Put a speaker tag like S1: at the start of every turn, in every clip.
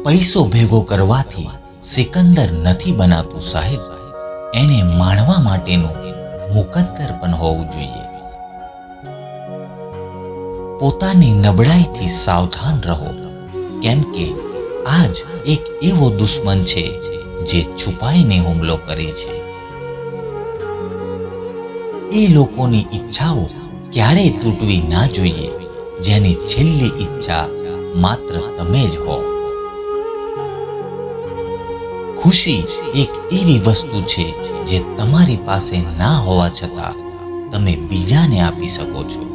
S1: પૈસો ભેગો કરવાથી સિકંદર નથી બનાતું સાહેબ, એને માણવા માટેનું મુકદ્દર પણ હોવું જોઈએ. પોતાની નબળાઈથી સાવધાન રહો, કેમ કે આજ એક એવો દુશ્મન છે જે છુપાઈને હુમલો કરે છે. એ લોકોની ઈચ્છાઓ ક્યારેય તૂટવી ના જોઈએ જેની છેલ્લી ઈચ્છા માત્ર તમે જ હો. ખુશી એક એવી વસ્તુ છે જે તમારી પાસે ના હોવા છતાં તમે બીજાને આપી શકો છો.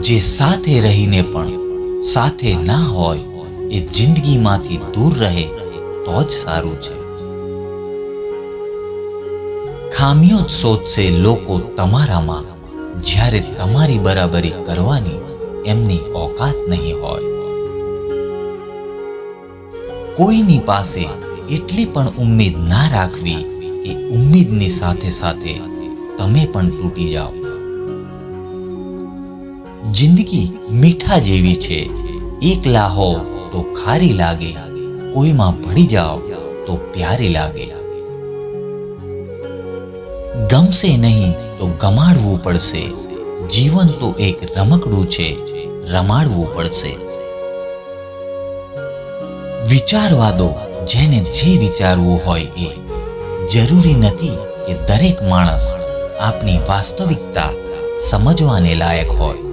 S1: જે સાથે રહીને પણ સાથે ના હોય એ જિંદગીમાંથી દૂર રહે તો જ સારું છે. ખામીઓ જ શોધશે લોકો તમારામાં, જ્યારે તમારી બરાબરી કરવાની એમની ઓકાત નહીં હોય. કોઈની પાસે એટલી પણ ઉમ્મીદ ના રાખવી કે ઉમ્મીદની સાથે સાથે તમે પણ તૂટી જાઓ. જિંદગી મીઠા જેવી છે, એકલા હો તો ખારી લાગે, કોઈમાં ભળી જાઓ તો પ્યારી લાગે. ગમશે નહીં તો ગમાડવું પડશે, જીવન તો એક રમકડું છે, રમાડવું પડશે. વિચારવા દો જેને જે વિચારવું હોય એ. જરૂરી નથી કે દરેક માણસ આપણી વાસ્તવિકતા સમજવાને લાયક હોય.